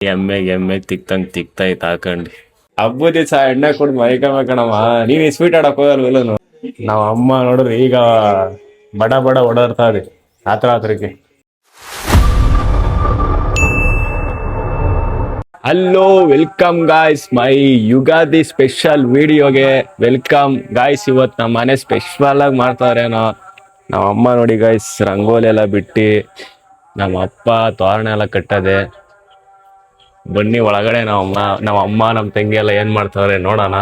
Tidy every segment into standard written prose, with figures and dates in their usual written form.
ಎಮ್ಮೆಗ್ ತಿಕ್ತೈತ್ ಹಾಕೊಂಡಿ ಹಬ್ಬದ ದಿವಸ ಎಣ್ಣೆ ಕೊಡ್ ಮೈಕಣಮ್ಮ ನೀವ್ ಸ್ವೀಟ್ ಆಡಕ್ ಹೋಗಲ್ವಲ್ಲನು ನಾವ್ ಅಮ್ಮ ನೋಡ್ರಿ ಈಗ ಬಡ ಓಡಾಡ್ತಾವ್ರಿ ರಾತ್ರಿಗೆ. ಹಲೋ ವೆಲ್ಕಮ್ ಗಾಯ್ಸ್ ಮೈ ಯುಗಾದಿ ಸ್ಪೆಷಲ್ ವಿಡಿಯೋಗೆ ವೆಲ್ಕಮ್ ಗಾಯ್ಸ್. ಇವತ್ ನಮ್ಮ ಮನೆ ಸ್ಪೆಷಲ್ ಆಗಿ ಮಾಡ್ತಾರೇನೋ. ನಮ್ಮ ಅಮ್ಮ ನೋಡಿ ಗಾಯ್ಸ್ ರಂಗೋಲಿ ಎಲ್ಲ ಬಿಟ್ಟು, ನಮ್ಮ ಅಪ್ಪ ತೋರಣ ಎಲ್ಲ ಕಟ್ಟದೆ. ಬನ್ನಿ ಒಳಗಡೆ ನಮ್ಮ ತಂಗಿ ಎಲ್ಲ ಏನ್ ಮಾಡ್ತಾವ್ರೆ ನೋಡೋಣ.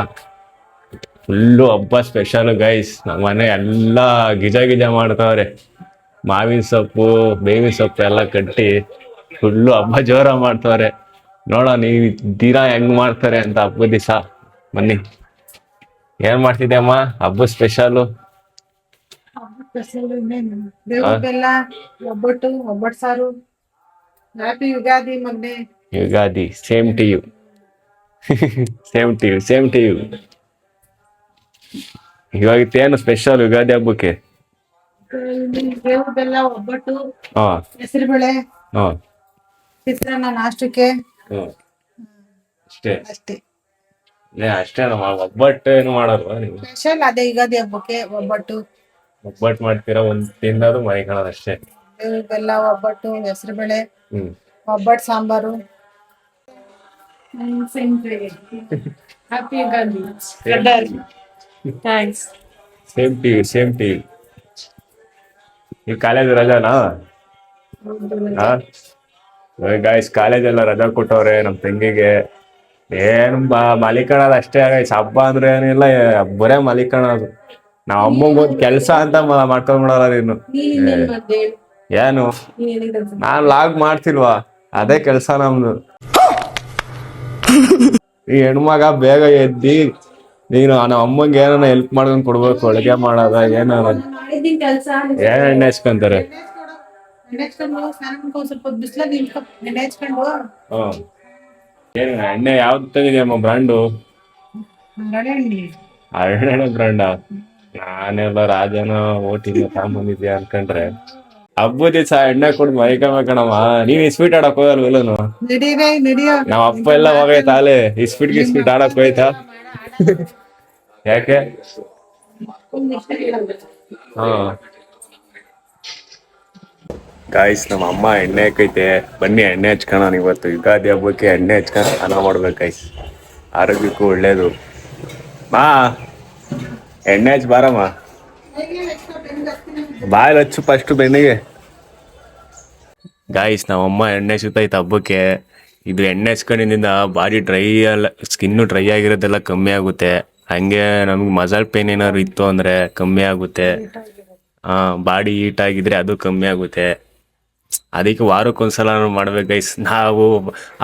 ಫುಲ್ಲು ಹಬ್ಬ ಸ್ಪೆಷಲ್ ಗೈಸ್. ನಮ್ಮ ಮನೆ ಎಲ್ಲಾ ಗಿಜ ಮಾಡ್ತಾವ್ರೆ. ಮಾವಿನ ಸೊಪ್ಪು ಬೇವಿನ ಸೊಪ್ಪು ಎಲ್ಲ ಕಟ್ಟಿ ಫುಲ್ಲು ಹಬ್ಬ ಜೋರ ಮಾಡ್ತಾವ್ರೆ. ನೋಡ ನೀವು ದಿನ ಹೆಂಗ್ ಮಾಡ್ತಾರೆ ಅಂತ ಹಬ್ಬದ ದಿವಸ. ಬನ್ನಿ, ಏನ್ ಮಾಡ್ತಿದ್ದೆ ಅಮ್ಮ ಹಬ್ಬ ಸ್ಪೆಷಲ್? ಬೇವು ಬೆಲ್ಲ, ಒಬ್ಬಟ್ಟು ಸಾರು. ಹ್ಯಾಪಿ ಯುಗಾದಿ ಮಗ್ನೆ. Ugadi same to you. Same to you. ಇವಾಗಿತ್ತೇನು ಸ್ಪೆಷಲ್ ಯುಗಾದಿ ಹಬ್ಬಕ್ಕೆ? ಬೇವು ಬೆಲ್ಲ, ಒಬ್ಬಟ್ಟು, ಹೆಸರುಬೇಳೆ, ಚಿತ್ರಾನ್ನ ನಾಷ್ಟಕ್ಕೆ. ಅಷ್ಟೇ ಅಷ್ಟೇ. ಅಷ್ಟೇ ಒಬ್ಬಟ್ಟು ಏನು ಮಾಡಲ್ವಾ ನೀವು? ಸ್ಪೆಷಲ್ ಅದೇ ಯುಗಾದಿ ಹಬ್ಬಕ್ಕೆ ಒಬ್ಬಟ್ಟು ಮಾಡ್ತೀರಾ? ಒಂದ್ ತಿನ್ನೋದು ಮೈಕೊಳ್ಳೋದು ಅಷ್ಟೇ. ಬೇವು ಬೆಲ್ಲ, ಒಬ್ಬಟ್ಟು, ಹೆಸರುಬೇಳೆ, ಒಬ್ಬಟ್ಟು sambar. Happy Ugadi. Thanks. Same to you. ಈ ಕಾಲೇಜ್ ರಜಾನಾ? ಗಾಯ್ಸ್ ಕಾಲೇಜೆಲ್ಲ ರಜಾ ಕೊಟ್ಟವ್ರೆ ನಮ್ ತಂಗಿಗೆ. ಏನು ಮಲಿಕಣದ್ ಅಷ್ಟೇ ಆಗೈಸ್. ಹಬ್ಬ ಅಂದ್ರೆ ಏನಿಲ್ಲ, ಬರೇ ಮಲಿಕಣದು. ನಾವ್ ಅಮ್ಮಂಗ್ ಒಂದ್ ಕೆಲ್ಸ ಅಂತ ಮಾಡ್ಕೊಂಡ್ಬಿಡಲ್ಲ ನೀನು. ಏನು ನಾನ್ ಲಾಗ್ ಮಾಡ್ತಿಲ್ವಾ? ಅದೇ ಕೆಲ್ಸ ನಮ್ದು. ಈ ಹೆಣ್ಮಗ ಬೇಗ ಎದ್ದಿ ನೀನು ನಮ್ಮ ಅಮ್ಮಂಗೆ ಏನಾನ ಹೆಲ್ಪ್ ಮಾಡ್ಕೊಂಡ್ ಕೊಡ್ಬೇಕು. ಅಡುಗೆ ಮಾಡೋದ ಏನಾರ ಏನ್ ಎಣ್ಣೆ ಹಚ್ಕೊಂತಾರೆ. ಏನು ಎಣ್ಣೆ ಯಾವ್ದು ತಂದಿದ್ಯಮ್ಮ ಬ್ರ್ಯಾಂಡು? ಹರಳೆಣ್ಣೆ ಬ್ರ್ಯಾಂಡ? ನಾನೆಲ್ಲ ರಾಜನ ಓಟಿನ ತಗೊಂಬಂದಿದ್ಯಾ ಅನ್ಕೊಂಡ್ರೆ. ಹಬ್ಬದ ದಿವಸ ಎಣ್ಣೆ ಕೊಡ್ ಮೈಕಣಮ್ಮ ನೀವ್ ಸ್ವೀಟ್ ಆಡಕ್ ಹೋಗಲ್ವಲ್ಲನು? ನಾವ್ ಅಪ್ಪ ಎಲ್ಲ ಹೋಗೈತ ಅಲೆ ಇಸ್ಪೀಟ್ ಆಡಕ್ ಹೋಯ್ತಾ? ಯಾಕೆ? ಗಾಯ್ಸ್ ನಮ್ಮ ಅಮ್ಮ ಎಣ್ಣೆ ಹಾಕೈತೆ. ಬನ್ನಿ ಎಣ್ಣೆ ಹಚ್ಕೋಣ. ಇವತ್ತು ಯುಗಾದಿ ಹಬ್ಬಕ್ಕೆ ಎಣ್ಣೆ ಹಚ್ಕೊಂಡು ಸ್ನಾನ ಮಾಡ್ಬೇಕು ಗೈಸ್. ಆರೋಗ್ಯಕ್ಕೂ ಒಳ್ಳೇದು. ಎಣ್ಣೆ ಹಚ್ಚಿ ಬಾರಮ್ಮ. ಬಾಯಲ್ಲಿ ಹಚ್ಚು ಫಸ್ಟ್ ಬೆನ್ನಿಗೆ. ಗಾಯ್ಸ್ ನಮ್ಮಮ್ಮ ಎಣ್ಣೆ ಸುತ್ತೈತೆ ಹಬ್ಬಕ್ಕೆ. ಇದು ಎಣ್ಣೆ ಹಚ್ಕೊಂಡಿದ್ದಿಂದ ಬಾಡಿ ಸ್ಕಿನ್ನು ಡ್ರೈ ಆಗಿರೋದೆಲ್ಲ ಕಮ್ಮಿ ಆಗುತ್ತೆ. ಹಂಗೆ ನಮ್ಗೆ ಮಸಲ್ ಪೇನ್ ಏನಾದ್ರು ಇತ್ತು ಅಂದ್ರೆ ಕಮ್ಮಿ ಆಗುತ್ತೆ. ಬಾಡಿ ಹೀಟ್ ಆಗಿದ್ರೆ ಅದು ಕಮ್ಮಿ ಆಗುತ್ತೆ. ಅದಕ್ಕೆ ವಾರಕ್ಕೊಂದ್ಸಲ ಮಾಡ್ಬೇಕು ಗೈಸ್. ನಾವು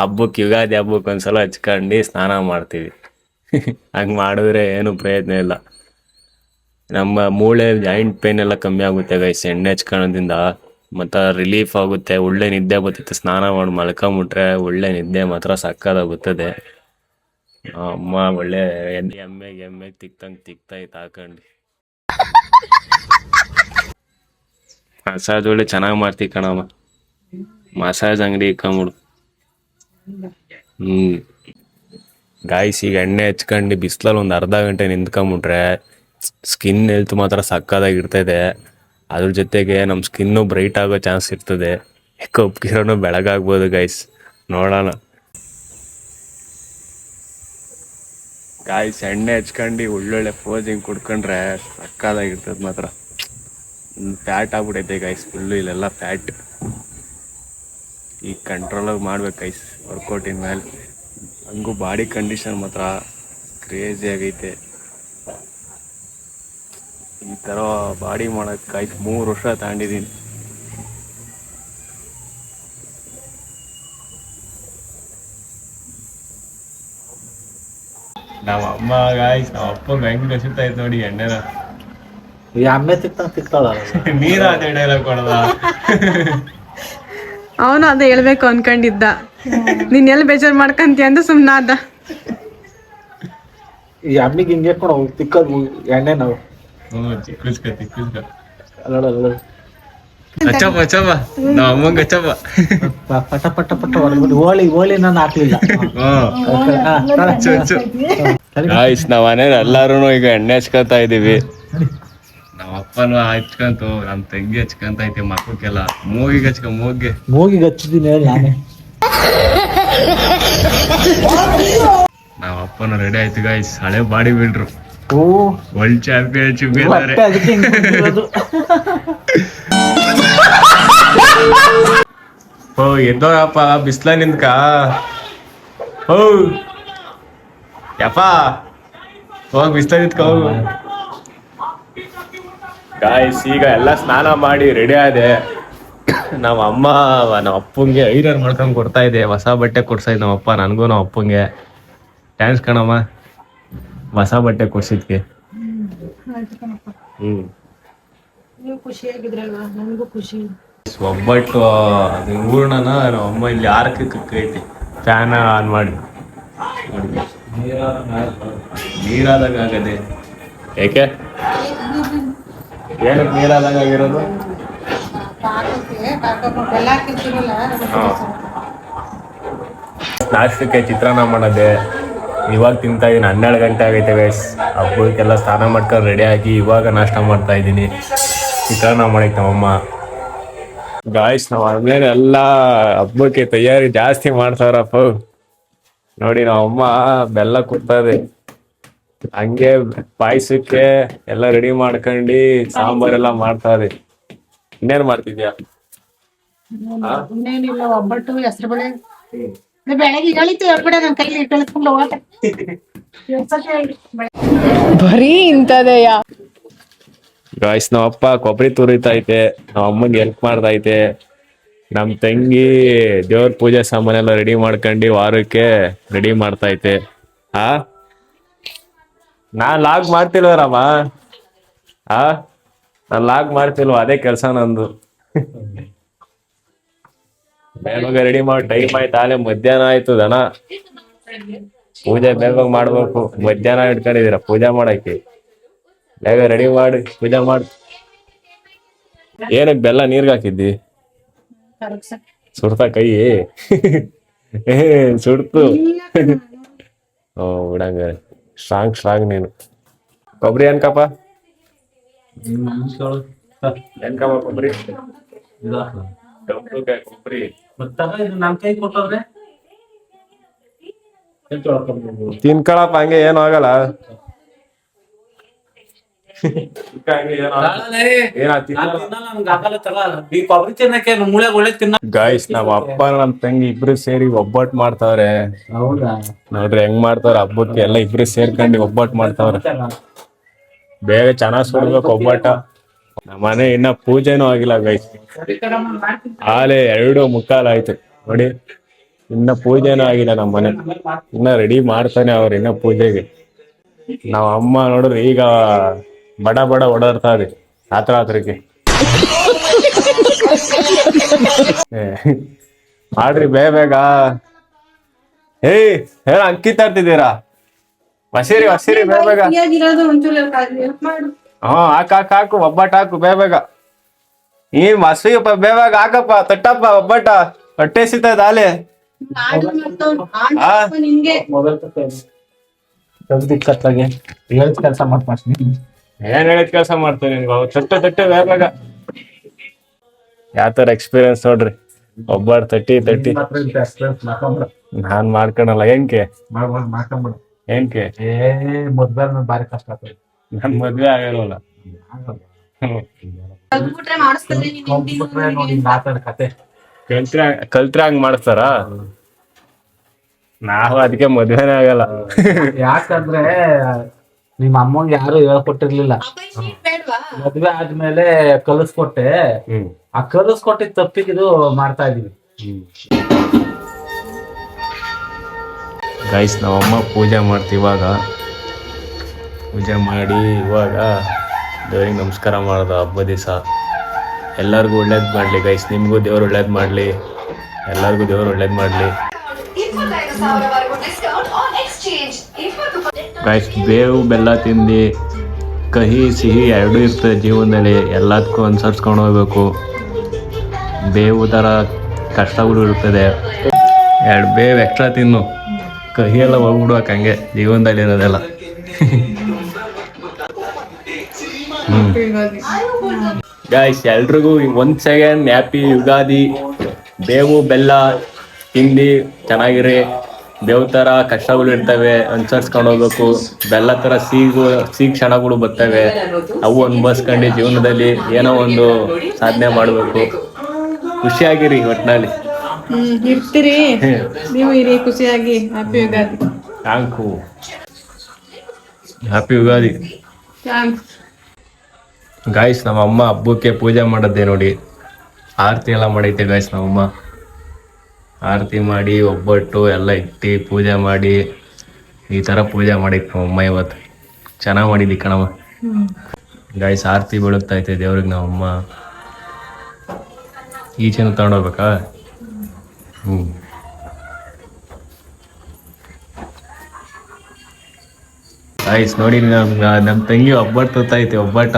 ಹಬ್ಬಕ್ಕೆ ಯುಗಾದಿ ಹಬ್ಬಕ್ಕೆ ಒಂದ್ಸಲ ಹಚ್ಕೊಂಡು ಸ್ನಾನ ಮಾಡ್ತೀವಿ. ಹಂಗೆ ಮಾಡಿದ್ರೆ ಏನು ಪ್ರಯೋಜನ ಇಲ್ಲ. ನಮ್ಮ ಮೂಳೆ ಜಾಯಿಂಟ್ ಪೇನ್ ಎಲ್ಲ ಕಮ್ಮಿ ಆಗುತ್ತೆ ಗೈಸ್ ಎಣ್ಣೆ ಹಚ್ಕೊಳ್ಳೋದ್ರಿಂದ. ಮತ್ತು ರಿಲೀಫ್ ಆಗುತ್ತೆ. ಒಳ್ಳೆ ನಿದ್ದೆ ಬರ್ತೈತೆ. ಸ್ನಾನ ಮಾಡಿ ಮಲ್ಕೊಂಬಿಟ್ರೆ ಒಳ್ಳೆ ನಿದ್ದೆ ಮಾತ್ರ ಸಕ್ಕತ್ತಾಗಿ ಬರ್ತದೆ. ಅಮ್ಮ ಒಳ್ಳೆ ಎಮ್ಮೆಗೆ ತಿಕ್ತೈತೆ ಹಾಕೊಂಡು. ಮಸಾಜ್ ಒಳ್ಳೆ ಚೆನ್ನಾಗಿ ಮಾಡ್ತೀವಿ ಕಣಮ್ಮ. ಮಸಾಜ್ ಅಂಗಡಿ ಇಕ್ಕೊಂಬಿಡು. ಗಾಯ್ಸ್ ಈಗ ಎಣ್ಣೆ ಹಚ್ಕೊಂಡು ಬಿಸಿಲಲ್ಲಿ ಒಂದು ಅರ್ಧ ಗಂಟೆ ನಿಂತ್ಕೊಂಬಿಟ್ರೆ ಸ್ಕಿನ್ ಹೆಲ್ತ್ ಮಾತ್ರ ಸಕ್ಕತ್ತಾಗಿರ್ತದೆ. ಅದ್ರ ಜೊತೆಗೆ ನಮ್ಮ ಸ್ಕಿನ್ನು ಬ್ರೈಟ್ ಆಗೋ ಚಾನ್ಸ್ ಇರ್ತದೆ. ಕಪ್ಪಿರೋನು ಬೆಳಗಾಗ್ಬೋದು ಗೈಸ್. ನೋಡೋಣ ಗಾಯ್ಸ್. ಎಣ್ಣೆ ಹಚ್ಕೊಂಡು ಒಳ್ಳೊಳ್ಳೆ ಪೋಸಿಂಗ್ ಕೊಡ್ಕೊಂಡ್ರೆ ಸಕ್ಕತ್ತಾಗಿರ್ತದೆ ಮಾತ್ರ. ಫ್ಯಾಟ್ ಆಗ್ಬಿಟ್ಟೈತೆ ಗೈಸ್ ಫುಲ್ಲು. ಇಲ್ಲೆಲ್ಲ ಫ್ಯಾಟ್. ಈಗ ಕಂಟ್ರೋಲಾಗಿ ಮಾಡ್ಬೇಕು ಗೈಸ್ ವರ್ಕೌಟಿನ ಮೇಲೆ. ಹಂಗೂ ಬಾಡಿ ಕಂಡೀಷನ್ ಮಾತ್ರ ಕ್ರೇಜಿ ಆಗೈತೆ. ಈ ಥರ ಬಾಡಿ ಮಾಡೋಕ್ಕಾಯ್ತು 3 ವರ್ಷ ತಗೊಂಡಿದ್ದೀನಿ. ನಮ್ಮ ಅಮ್ಮ ಗಾಯ್ಸ್ ನಮ್ಮ ಅಪ್ಪಂಗೆ ಹೆಂಗೆ ಹಸಿತಾಯ್ತು ನೋಡಿ ಎಣ್ಣೆನ. ಎಮ್ಮೆ ತಿಕ್ತಾಳ ನೀರ ಅದೇ ಡೈಲಾಗ್ ಕೊಡದ. ಅವನು ಅದೇ ಹೇಳ್ಬೇಕು ಅನ್ಕೊಂಡಿದ್ದ. ನೀನ್ ಎಲ್ಲಿ ಬೇಜಾರು ಮಾಡ್ಕಂತೀಯ ಅಂತ ಸುಮ್ಮನಾದ. ಈ ಅಮ್ಮಿಗೆ ಹಿಂಗೆ ಕೊಡ ತಿಕ್ಕದು ಎಣ್ಣೆ ನಾವು. ತಿಕ್ಕಿಸ್ಕ ಅಲ್ಲ ಹಚ್ಚಪ್ಪ ಹಚ್ಚಪ್ಪ ನಮ್ಮ ಅಮ್ಮಂಗೆ ಹಚ್ಚಪ್ಪ. ಪಟ ಪಟ ಪಟ ಹೊರಗ್ಬಿಟ್ಟು ಹೋಳಿ ನಾನು ಹಾಕ್ಲಿಲ್ಲ. ಗಾಯ್ಸ್ ನಾವ್ ಮನೇಲಿ ಎಲ್ಲಾರು ಈಗ ಎಣ್ಣೆ ಹಚ್ಕೊಂತ ಇದೀವಿ. ನಮ್ಮ ಅಪ್ಪನು ಹಚ್ಕಂತು, ನಮ್ ತಂಗಿ ಹಚ್ಕಂತ ಐತಿ ಮಕ್ಕಕ್ಕೆಲ್ಲ. ಮೂಗಿಗೆ ಮೂಗಿಗೆ ಹಚ್ಚಿದ್ದೀನಿ ನಾನೇ. ನಾವ್ ಅಪ್ಪನ ರೆಡಿ ಆಯ್ತು ಗಾಯ್ಸ್. ಹಳೆ ಬಾಡಿ ಬಿಲ್ಡ್ರು, ಓ ವರ್ಲ್ಡ್ ಚಾಂಪಿಯನ್ಶಿಪ್ ಮತ್ತೆ ಅದಕ್ಕೆ ಹಿಂಗ್ ಬಂದಿರೋದು. ಓ ಎದ್ದೋರಪ್ಪ ಬಿಸ್ಲ ನಿಂತ್ಕ. ಓ ಯಪ್ಪ ಹೋಗ್ ಬಿಸ್ಲ ನಿಂತ್ಕ ಹೋಗು. ಗಾಯ್ಸ್ ಈಗ ಎಲ್ಲ ಸ್ನಾನ ಮಾಡಿ ರೆಡಿ ಆದೆ. ನಮ್ಮ ಅಮ್ಮ ನಮ್ಮ ಅಪ್ಪಂಗೆ ಐರನ್ ಮಾಡ್ಕೊಂಡ್ ಕೊಡ್ತಾ ಇದೆ. ಹೊಸ ಬಟ್ಟೆ ಕೊಡ್ಸಾ ಇದ್ ನಮ್ಮ ಅಪ್ಪ ನನಗೂ ನಮ್ಮ ಅಪ್ಪಂಗೆ. ಥ್ಯಾಂಕ್ಸ್ ಕಣಮ್ಮ ಹೊಸ ಬಟ್ಟೆ ಕೊಡ್ಸಿದ್ಕೆ. ಆಯ್ತು ಕಣಪ್ಪ, ಹ್ಮ್ ನೀವು ಖುಷಿಯಾಗಿದ್ರಲ್ವಾ, ನನಗೂ ಖುಷಿ. ಒಬ್ಬಟ್ಟು ಅದು ಹೂರ್ಣನ ನಮ್ಮ ಅಮ್ಮ ಇಲ್ಲಿ ಆರಕ್ಕೆ ಐತಿ. ಫ್ಯಾನ್ ಆನ್ ಮಾಡಿ ನೀರಾದಾಗ ಆಗದೆ. ಯಾಕೆ ಏನಕ್ಕೆ ನೀರಾದಾಗ ಆಗಿರೋದು? ಬೆಲ್ಲ ಹಾಕಿರ್ತೀವಲ್ಲ, ನಾಷ್ಟಕ್ಕೆ ಚಿತ್ರಾನ್ನ ಮಾಡೋದೆ ಇವಾಗ ತಿಂತಾ ಇದೀನಿ. 12 ಗಂಟೆ ಆಗೈತೆ ಗೈಸ್. ಹಬ್ಬಕ್ಕೆಲ್ಲ ಸ್ನಾನ ಮಾಡ್ಕೊಂಡು ರೆಡಿ ಆಗಿ ಇವಾಗ ನಾಷ್ಟ ಮಾಡ್ತಾ ಇದ್ದೀನಿ. ಚಿತ್ರಾನ್ನ ಮಾಡೈತೆ ನಮ್ಮಮ್ಮ. ಗಾಯ್ಸ್ ನಾವು ಆದ್ಮೇಲೆ ಎಲ್ಲ ಹಬ್ಬಕ್ಕೆ ತಯಾರಿ ಜಾಸ್ತಿ ಮಾಡ್ತಾರಪ್ಪ. ನೋಡಿ ನಾವಮ್ಮ ಬೆಲ್ಲ ಕೊಡ್ತಾರೆ, ಹಂಗೆ ಪಾಯಸಕ್ಕೆ ಎಲ್ಲ ರೆಡಿ ಮಾಡ್ಕೊಂಡು ಸಾಂಬಾರೆಲ್ಲ ಮಾಡ್ತಾರೆ. ಇನ್ನೇನ್ ಮಾಡ್ತಿದ್ಯಾ? ಇನ್ನೇನಿಲ್ಲ, ಒಬ್ಬಟ್ಟು ಹೆಸರು ಬೇಳೆ. ಬೆಳಗ್ಗೆ ಇಳಿತು ಹೇಳ್ಬಿಡ, ನನ್ನ ಕೈಲಿ ಇಟ್ಕೊಂಡು ಹೋಗ. ಬರೀ ಇಂಥದೆಯ. ಗಾಯ್ಸ್ ನಮ್ಮ ಅಪ್ಪ ಕೊಬ್ಬರಿ ತುರಿತಾ ಐತೆ, ನಮ್ಮ ಅಮ್ಮಂಗೆ ಹೆಲ್ಪ್ ಮಾಡ್ತಾ ಐತೆ. ನಮ್ ತಂಗಿ ದೇವ್ರ ಪೂಜೆ ಸಾಮಾನೆಲ್ಲ ರೆಡಿ ಮಾಡ್ಕೊಂಡು ವಾರಕ್ಕೆ ರೆಡಿ ಮಾಡ್ತಾ ಐತೆ. ನಾನ್ ಲಾಗ್ ಮಾಡ್ತಿಲ್ವರಮ್ಮ? ನಾನ್ ಲಾಗ್ ಮಾಡ್ತಿಲ್ವ, ಅದೇ ಕೆಲ್ಸ ನಂದು. ಬೇಗ ರೆಡಿ ಮಾಡಿ ಟೈಮ್ ಆಯ್ತು, ಆಲೆ ಮಧ್ಯಾಹ್ನ ಆಯ್ತು. ದನ ಪೂಜೆ ಬೇಗ ಮಾಡ್ಬೇಕು. ಮಧ್ಯಾಹ್ನ ಇಟ್ಕೊಂಡಿದೀರ ಪೂಜೆ ಮಾಡಕ್ಕೆ. ಬೇಗ ರೆಡಿ ಮಾಡಿ ಪೂಜೆ ಮಾಡಿ. ಏನಕ್ಕೆ ಬೆಲ್ಲ ನೀರ್ಗೆ ಹಾಕಿದ್ದಿ? ಸುಡ್ತಾ ಕೈ ಸುಡ್ತು. ಓ ಬಿಡಂಗ ಸ್ಟ್ರಾಂಗ್ ನೀನು. ಕೊಬ್ಬರಿ ಏನ್ಕಪ್ಪ? ಏನ್ಕಪ್ಪ ಕೊಬ್ಬರಿ? ಕೊಬ್ಬರಿ ನಮ್ ಕೈ ಕೊಟ್ಟವ್ರೆ ತಿನ್ಕೊಳಪ್ಪ, ಹಂಗೆ ಏನು ಆಗಲ್ಲ. ಗಾಯ್ಸ್ ನಮ್ಮ ಅಪ್ಪ ನಮ್ ತಂಗಿ ಇಬ್ರು ಸೇರಿ ಒಬ್ಬಟ್ಟು ಮಾಡ್ತಾವ್ರೆ. ನೋಡ್ರಿ ಹೆಂಗ್ ಮಾಡ್ತಾವ್ರ ಹಬ್ಬಕ್ಕೆ. ಎಲ್ಲ ಇಬ್ರು ಸೇರ್ಕೊಂಡು ಒಬ್ಬಟ್ಟು ಮಾಡ್ತಾವ್ರೆ. ಬೇಗ ಚೆನ್ನಾಗ್ ಸುಡ್ಬೇಕು ಒಬ್ಬಟ್ಟ. ನಮ್ಮನೆ ಇನ್ನ ಪೂಜೆನೂ ಆಗಿಲ್ಲ ಗೈಸ್. ಆಲೆ 2:15 ಆಯ್ತು ನೋಡಿ, ಇನ್ನ ಪೂಜೆನೂ ಆಗಿಲ್ಲ. ನಮ್ಮ ಮನೆ ಇನ್ನ ರೆಡಿ ಮಾಡ್ತಾನೆ ಅವ್ರು ಇನ್ನ ಪೂಜೆಗೆ. ನಾವ್ ಅಮ್ಮ ನೋಡ್ರಿ ಈಗ ಬಡ ಓಡಾಡ್ತಾ ಇದೆ ರಾತ್ರಿಗೆ. ಮಾಡ್ರಿ ಬೇಗ. ಹೇಳ ಅಕ್ಕಿ ತರ್ತಿದ್ದೀರಾ? ಹಸಿರಿ ಬೇಗ. ಹಾಕು ಒಬ್ಬಟ್ಟು ಹಾಕು ಬೇಗ. ನೀನ್ ಮಸ್ವಿಯಪ್ಪ ಬೇಗ ಹಾಕಪ್ಪ, ತಟ್ಟಪ್ಪ ಒಬ್ಬಟ್ಟ. ಹೊಟ್ಟೆ ಸಿಗ್ತದ ಆಲೆ. ಕೆಲಸ ಮಾಡ್ತೀನಿ. ಏನ್ ಹೇಳಿದ ಕೆಲಸ ಮಾಡ್ತೇನೆ ತಟ್ಟೆ ಬೇಗ. ಯಾವತರ ಎಕ್ಸ್ಪೀರಿಯನ್ಸ್ ನೋಡ್ರಿ. ಒಬ್ಬಟ್ಟು ತಟ್ಟಿ ನಾನ್ ಮಾಡ್ಕೊಳಲ್ಲ. ಏನ್ಕೆ ಮದ್ವೆ ಬಾರಿ ಕಷ್ಟ ಆಗ್ತದೆ. ನನ್ ಮದ್ವೆ ಆಗಲ್ವಲ್ಲ. ಕಲ್ತ್ರೆ ಹಂಗ್ ಮಾಡಿಸ್ತಾರ? ನಾವು ಅದಕ್ಕೆ ಮದ್ವೆನೇ ಆಗಲ್ಲ. ಯಾಕಂದ್ರೆ ನಿಮ್ಮ ಅಮ್ಮಂಗೆ ಯಾರು ಹೇಳ್ಕೊಟ್ಟಿರ್ಲಿಲ್ಲ. ಮದ್ವೆ ಆದ್ಮೇಲೆ ಕಲಿಸ್ಕೊಟ್ಟೆ. ಆ ಕಲಿಸ್ಕೊಟ್ಟಿದ್ ತಪ್ಪಿಗೆ ಇದು ಮಾಡ್ತಾ ಇದೀವಿ. ಗೈಸ್ ನಾವಮ್ಮ ಪೂಜೆ ಮಾಡ್ತೀವಿ. ಇವಾಗ ಪೂಜೆ ಮಾಡಿ ಇವಾಗ ದೇವ್ರಿಗೆ ನಮಸ್ಕಾರ ಮಾಡೋದು ಹಬ್ಬ ದಿವಸ. ಎಲ್ಲರಿಗೂ ಒಳ್ಳೇದು ಮಾಡಲಿ ಗೈಸ್. ನಿಮಗೂ ದೇವ್ರು ಒಳ್ಳೇದು ಮಾಡಲಿ. ಎಲ್ಲರಿಗೂ ದೇವ್ರು ಒಳ್ಳೇದು ಮಾಡಲಿ ಗೈಸ್. ಬೇವು ಬೆಲ್ಲ ತಿಂದು ಕಹಿ ಸಿಹಿ ಎರಡೂ ಇರ್ತದೆ ಜೀವನದಲ್ಲಿ. ಎಲ್ಲದಕ್ಕೂ ಅನುಸರಿಸ್ಕೊಂಡು ಹೋಗ್ಬೇಕು. ಬೇವು ಥರ ಕಷ್ಟಗಳು ಇರ್ತದೆ. 2 ಬೇವು ಎಕ್ಸ್ಟ್ರಾ ತಿನ್ನು, ಕಹಿಯೆಲ್ಲ ಹೋಗ್ಬಿಡ್ಬೇಕು ಹಂಗೆ ಜೀವನದಲ್ಲಿ ಇರೋದೆಲ್ಲ. ಗಾಯ್ಸ್ ಎಲ್ರಿಗೂ ಒಂದ್ ಸೆಕೆಂಡ್ ಹ್ಯಾಪಿ ಯುಗಾದಿ. ಬೇವು ಬೆಲ್ಲ ತಿಂದು ಚೆನ್ನಾಗಿರಿ. ಬೇವು ಥರ ಕಷ್ಟಗಳು ಇರ್ತವೆ, ಅನುಸರಿಸ್ಕೊಂಡು ಹೋಗ್ಬೇಕು. ಬೆಲ್ಲ ಥರ ಸಿಹಿ ಕ್ಷಣಗಳು ಬರ್ತವೆ, ಅವು ಅನ್ಭವಿಸ್ಕೊಂಡು ಜೀವನದಲ್ಲಿ ಏನೋ ಒಂದು ಸಾಧನೆ ಮಾಡಬೇಕು. ಖುಷಿಯಾಗಿರಿ ಒಟ್ಟಿನಲ್ಲಿ. ಇರ್ತೀರಿ ನೀವು, ಇರಿ ಖುಷಿಯಾಗಿ. Happy Ugadi. Thank you. Happy Ugadi. Thanks. Guys ನಮ್ಮ ಅಮ್ಮ ಹಬ್ಬಕ್ಕೆ ಪೂಜೆ ಮಾಡದ್ದೆ ನೋಡಿ. ಆರತಿ ಎಲ್ಲ ಮಾಡೈತೆ ಗಾಯ್ಸ್. ನಮ್ಮಮ್ಮ ಆರತಿ ಮಾಡಿ ಒಬ್ಬಟ್ಟು ಎಲ್ಲ ಇಟ್ಟು ಪೂಜೆ ಮಾಡಿ ಈ ಥರ ಪೂಜೆ ಮಾಡೈತೆ ನಮ್ಮಮ್ಮ ಇವತ್ತು. ಚೆನ್ನಾಗಿ ಮಾಡಿದ್ದಿ ಕಣಮ್ಮ. ಗಾಯ್ಸ್ ಆರತಿ ಬೀಳುತ್ತೈತೆ ದೇವ್ರಿಗೆ ನಮ್ಮಮ್ಮ. ಈಚೆನ ತಗೊಂಡೋಗ್ಬೇಕಾ? ಗಾಯ್ಸ್ ನೋಡಿ ನಮ್ಮ ತಂಗಿ ಒಬ್ಬಟ್ಟು ತತ್ತೈತೆ. ಒಬ್ಬಟ್ಟ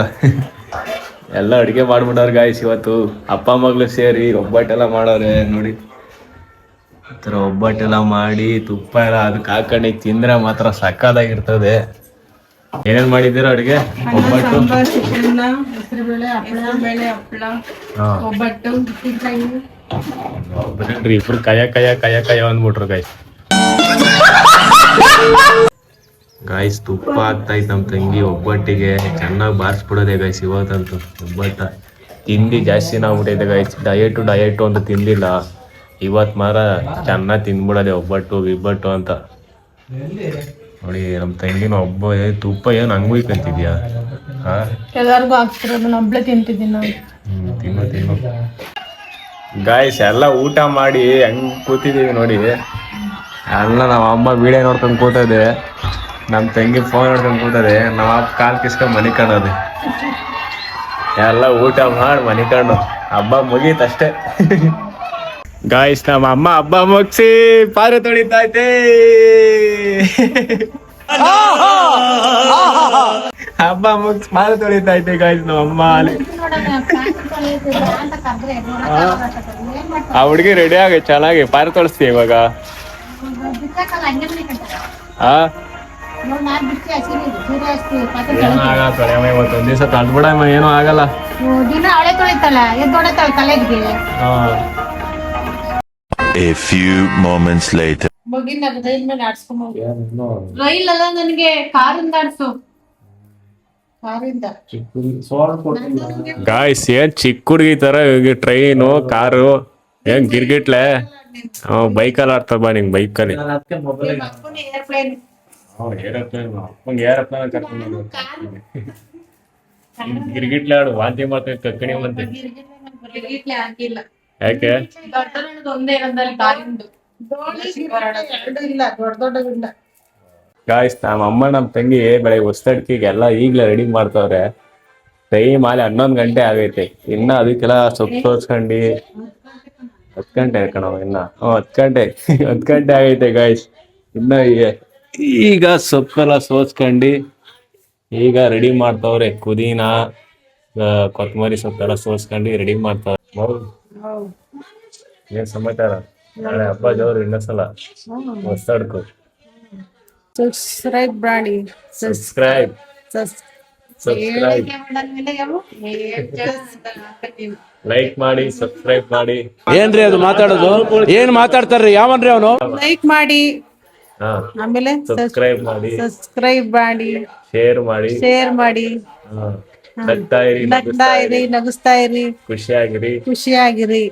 ಎಲ್ಲ ಅಡುಗೆ ಮಾಡ್ಬಿಟ್ಟವ್ರು ಗಾಯ್ಸ್ ಇವತ್ತು. ಅಪ್ಪ ಮಗಳು ಸೇರಿ ಒಬ್ಬಟ್ಟೆಲ್ಲ ಮಾಡೋರೆ ನೋಡಿ. ಈ ಥರ ಒಬ್ಬಟ್ಟೆಲ್ಲ ಮಾಡಿ ತುಪ್ಪ ಎಲ್ಲ ಅದಕ್ಕೆ ಹಾಕೊಂಡು ತಿಂದರೆ ಮಾತ್ರ ಸಕ್ಕದಾಗಿರ್ತದೆ. ಏನೇನು ಮಾಡಿದ್ದೀರಾ ಅಡುಗೆ? ಒಬ್ಬಟ್ಟು, ಚಿತ್ರಾನ್ನ, ಹೆಸರುಬೇಳೆ, ಹಪ್ಪಳ, ಒಬ್ಬಟ್ಟು, ಬರೀ ಇಬ್ರು ಕಯ ಅಂದ್ಬಿಟ್ರು ಗಾಯ್ಸ್. ಗಾಯ್ಸ್ ತುಪ್ಪ ಹಾಕ್ತಾಯ್ತು ನಮ್ಮ ತಂಗಿ ಒಬ್ಬಟ್ಟಿಗೆ. ಚೆನ್ನಾಗಿ ಬಾರಿಸ್ಬಿಡೋದೆ ಗಾಯ್ಸ್ ಇವತ್ತಂತೂ. ಒಬ್ಬಟ್ಟ ತಿಂದು ಜಾಸ್ತಿನ ಆಗ್ಬಿಟ್ಟೈತೆ ಗಾಯ್ಸ್. ಡಯಟು ಅಂತ ತಿಂದಿಲ್ಲ ಇವತ್ತು ಮಾರ ಚೆನ್ನಾಗಿ ತಿಂದ್ಬಿಡೋದೆ ಒಬ್ಬಟ್ಟು ಅಂತ ನೋಡಿ. ನಮ್ಮ ತಂಗಿನ ತುಪ್ಪ ಏನು ಹಂಗೋಯ್ಕಂತಿದ್ಯಾ? ಎಲ್ಲರಿಗೂ ಆಗ್ತಿರೋದು, ಒಬ್ಳೆ ತಿಂತಿದ್ದೀನಿ ನಾನು. ತಿನ್ನು ಗಾಯ್ಸ್ ಎಲ್ಲ ಊಟ ಮಾಡಿ ಹಂಗೆ ಕೂತಿದ್ದೀವಿ ನೋಡಿ. ಎಲ್ಲ ನಮ್ಮ ಅಮ್ಮ ವಿಡಿಯೋ ನೋಡ್ಕೊಂಡು ಕೂತದೆ, ನಮ್ಮ ತಂಗಿ ಫೋನ್ ನೋಡ್ಕೊಂಡು ಕೂತದೆ, ನಮ್ಮ ಅಪ್ಪ ಕಾಲು ಕಿಸ್ಕೊಂಡು ಮನೆ ಕಾಣೋದು. ಎಲ್ಲ ಊಟ ಮಾಡಿ ಮನೆ ಕಾಣು ಹಬ್ಬ ಮುಗೀತಷ್ಟೇ. ಗಾಯ್ಸ್ ನಮ್ಮ ಅಮ್ಮ ಹಬ್ಬ ಮುಗಿಸಿ ಪಾರೆ ತೊಳಿತೈತೆ. ಹಬ್ಬ ಮುಗಿಸಿ ಪಾರೆ ತೊಳಿತೈತೆ ಗಾಯ್ಸ್ ನಮ್ಮ ಅಮ್ಮ. ಆ ಹುಡುಗಿ ರೆಡಿ ಆಗ ಚೆನ್ನಾಗಿ ಪಾರೆ ತೊಳಿಸ್ತೀವಿ ಇವಾಗ. ಏನೂ ಆಗಲ್ಲ ಇವತ್ತೊಂದ್ ದಿವಸ ಕಳ್ದ್ಬಿಡಮ್ಮ, ಏನೂ ಆಗಲ್ಲ. A few moments later. Rail ಅಲ್ಲ ನನಗೆ ಕಾರಿಂದ ಆಡ್ಸು. ಗಾಯ್ಸ್ ಏನ್ ಚಿಕ್ಕ ಹುಡುಗಿ ತರ ಟ್ರೈನು ಕಾರು ಏನ್ ಗಿರ್ಗಿಟ್ಲೆ ಬೈಕಲ್ಲಿ ಆಡ್ತಾ ಬಾ. ನಿಂಗೆ ಬೈಕಲ್ಲಿ ಗಿರ್ಗಿಟ್ಲೆ ಆಡು. ವಾಂತಿ ಮಾಡ್ತೇವೆ ಕಕ್ಕಣಿ ಮತ್ತೆ. ಯಾಕೆ? ಗಾಯ್ಸ್ ನಮ್ಮ ಅಮ್ಮ ನಮ್ಮ ತಂಗಿ ಬೆಳಗ್ಗೆ ಹೊಸದಡ್ಕಿಗೆಲ್ಲ ಈಗಲೇ ರೆಡಿ ಮಾಡ್ತಾವ್ರೆ. ಟೈಮ್ ಅಲ್ಲಿ 11 ಗಂಟೆ ಆಗೈತೆ. ಇನ್ನ ಅದಕ್ಕೆಲ್ಲ ಸೊಪ್ಪು ಸೋಸ್ಕೊಂಡು 10 ಗಂಟೆ ಕಣವ ಇನ್ನ. 10 ಗಂಟೆ ಆಗೈತೆ ಗಾಯ್ಸ್. ಇನ್ನ ಈಗ ಸೊಪ್ಪೆಲ್ಲ ಸೋಸ್ಕೊಂಡು ಈಗ ರೆಡಿ ಮಾಡ್ತಾವ್ರೆ. ಪುದೀನ ಕೊತ್ತಂಬರಿ ಸೊಪ್ಪೆಲ್ಲ ಸೋಸ್ಕೊಂಡು ರೆಡಿ ಮಾಡ್ತಾವ್ರೆ. ಏನ್ ಸಮಾಚಾರ? ನಾಳೆ ಹಬ್ಬ ಜೋರು ಇನ್ನೊಂದ್ಸಲ ಹೊಸದಡ್ಕು. ಸಬ್ಸ್ಕ್ರೈಬ್ ಮಾಡಿ. ಸಬ್ಸ್ಕ್ರೈಬ್ ಲೈಕ್ ಮಾಡಿ, ಸಬ್ಸ್ಕ್ರೈಬ್ ಮಾಡಿ. ಏನ್ರಿ ಅದು ಮಾತಾಡೋದು? ಏನ್ ಮಾತಾಡ್ತಾರ್ರಿ? ಯಾವನ್ರಿ ಅವನು? ಲೈಕ್ ಮಾಡಿ, ಆಮೇಲೆ ಸಬ್ಸ್ಕ್ರೈಬ್ ಮಾಡಿ, ಶೇರ್ ಮಾಡಿ. ನಗ್ತಾ ಇರಿ, ನಗಿಸ್ತಾ ಇರಿ, ಖುಷಿಯಾಗಿರಿ.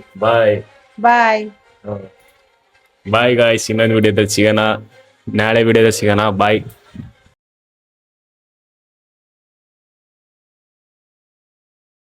Bye guys. ಇನ್ನೊಂದು ವಿಡಿಯೋದಲ್ಲಿ ಸಿಗೋಣ, ನಾಳೆ ವಿಡಿಯೋದಲ್ಲಿ ಸಿಗೋಣ. ಬಾಯ್.